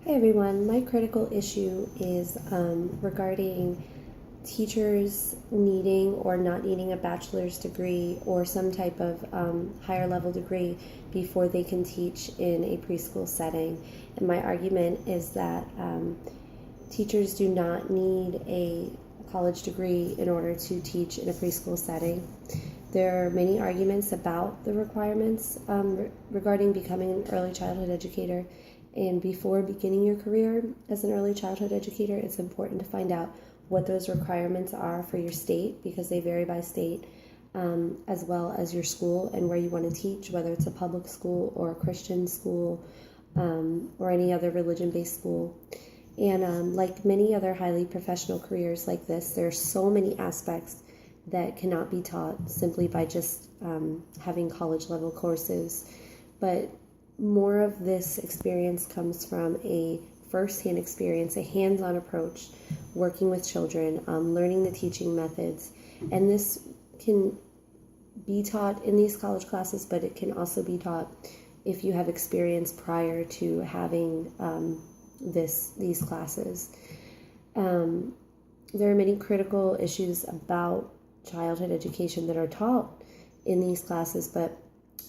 Hi everyone, my critical issue is regarding teachers needing or not needing a bachelor's degree or some type of higher level degree before they can teach in a preschool setting. And my argument is that teachers do not need a college degree in order to teach in a preschool setting. There are many arguments about the requirements regarding becoming an early childhood educator. And before beginning your career as an early childhood educator, it's important to find out what those requirements are for your state because they vary by state, as well as your school and where you want to teach, whether it's a public school or a Christian school or any other religion-based school. And like many other highly professional careers like this, there are so many aspects that cannot be taught simply by just having college level courses. But more of this experience comes from a first-hand experience, a hands-on approach, working with children, learning the teaching methods. And this can be taught in these college classes, but it can also be taught if you have experience prior to having these classes. There are many critical issues about childhood education that are taught in these classes, but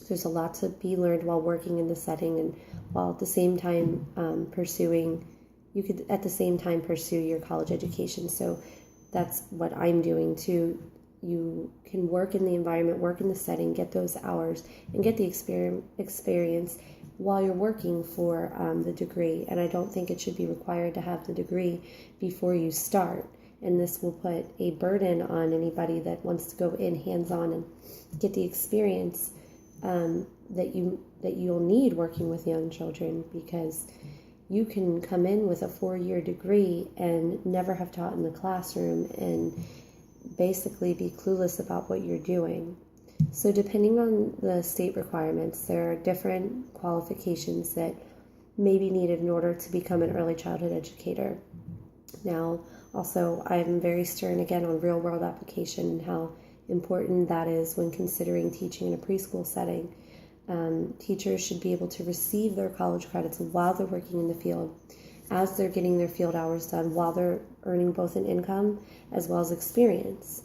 there's a lot to be learned while working in the setting and while at the same time you could at the same time pursue your college education. So that's what I'm doing too. You can work in the environment, work in the setting, get those hours, and get the experience while you're working for the degree. And I don't think it should be required to have the degree before you start. And this will put a burden on anybody that wants to go in hands-on and get the experience that you'll need working with young children, because you can come in with a 4-year degree and never have taught in the classroom and basically be clueless about what you're doing. So depending on the state requirements, there are different qualifications that may be needed in order to become an early childhood educator. Now, also, I'm very stern again on real-world application and how important that is when considering teaching in a preschool setting. Teachers should be able to receive their college credits while they're working in the field, as they're getting their field hours done, while they're earning both an income as well as experience.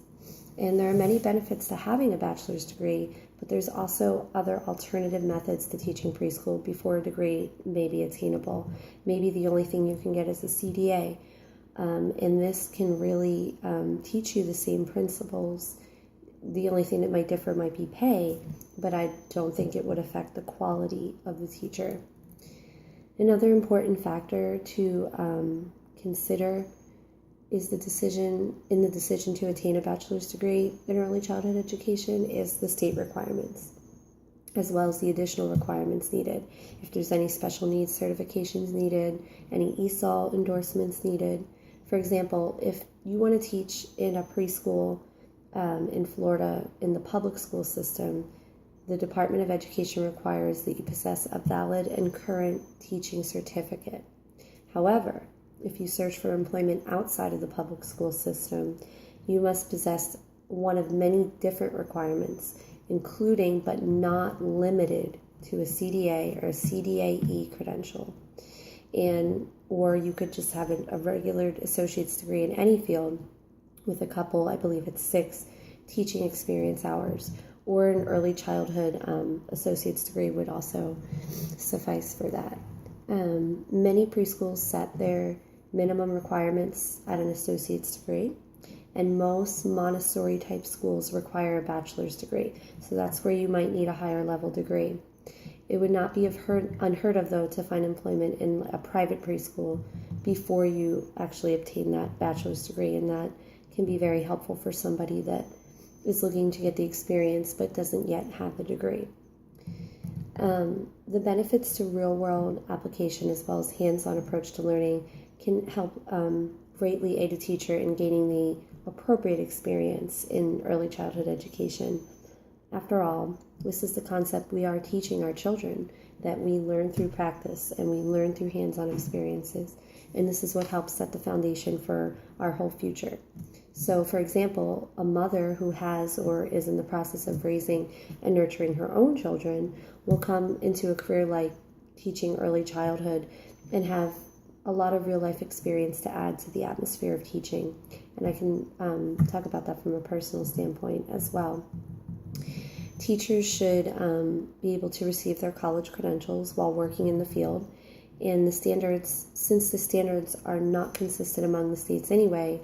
And there are many benefits to having a bachelor's degree, but there's also other alternative methods to teaching preschool before a degree may be attainable. Maybe the only thing you can get is a CDA. And this can really teach you the same principles. The only thing that might differ might be pay, but I don't think it would affect the quality of the teacher. Another important factor to consider is the decision to attain a bachelor's degree in early childhood education is the state requirements, as well as the additional requirements needed. If there's any special needs certifications needed, any ESOL endorsements needed. For example, if you want to teach in a preschool in Florida in the public school system, the Department of Education requires that you possess a valid and current teaching certificate. However, if you search for employment outside of the public school system, you must possess one of many different requirements, including but not limited to a CDA or a CDAE credential. Or you could just have a regular associate's degree in any field with a couple, I believe it's 6, teaching experience hours, or an early childhood associate's degree would also suffice for that. Many preschools set their minimum requirements at an associate's degree, and most Montessori type schools require a bachelor's degree. So that's where you might need a higher level degree. It would not be unheard of, though, to find employment in a private preschool before you actually obtain that bachelor's degree, and that can be very helpful for somebody that is looking to get the experience but doesn't yet have the degree. The benefits to real-world application as well as hands-on approach to learning can help greatly aid a teacher in gaining the appropriate experience in early childhood education. After all, this is the concept we are teaching our children, that we learn through practice and we learn through hands-on experiences. And this is what helps set the foundation for our whole future. So, for example, a mother who has or is in the process of raising and nurturing her own children will come into a career like teaching early childhood and have a lot of real life experience to add to the atmosphere of teaching. And I can talk about that from a personal standpoint as well. Teachers should be able to receive their college credentials while working in the field. And the standards, since the standards are not consistent among the states anyway,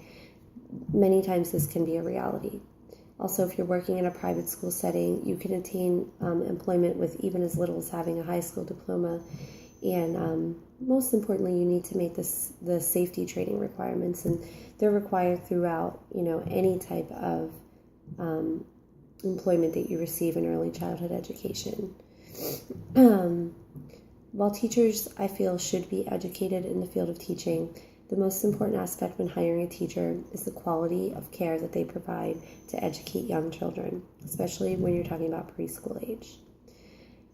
many times this can be a reality. Also, if you're working in a private school setting, you can attain employment with even as little as having a high school diploma. And most importantly, you need to make the safety training requirements, and they're required throughout, any type of employment that you receive in early childhood education. While teachers, I feel, should be educated in the field of teaching, the most important aspect when hiring a teacher is the quality of care that they provide to educate young children, especially when you're talking about preschool age.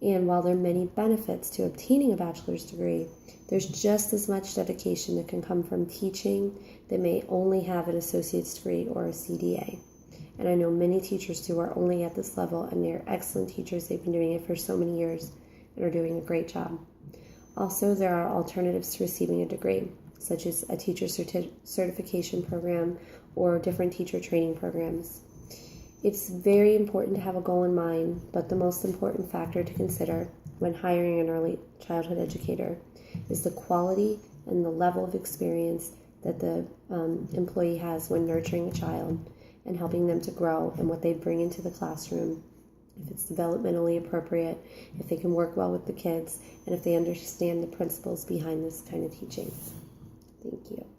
And while there are many benefits to obtaining a bachelor's degree, there's just as much dedication that can come from teaching that may only have an associate's degree or a CDA. And I know many teachers who are only at this level, and they're excellent teachers. They've been doing it for so many years and are doing a great job. Also, there are alternatives to receiving a degree, such as a teacher certification program or different teacher training programs. It's very important to have a goal in mind, but the most important factor to consider when hiring an early childhood educator is the quality and the level of experience that the employee has when nurturing a child and helping them to grow and what they bring into the classroom, if it's developmentally appropriate, if they can work well with the kids, and if they understand the principles behind this kind of teaching. Thank you.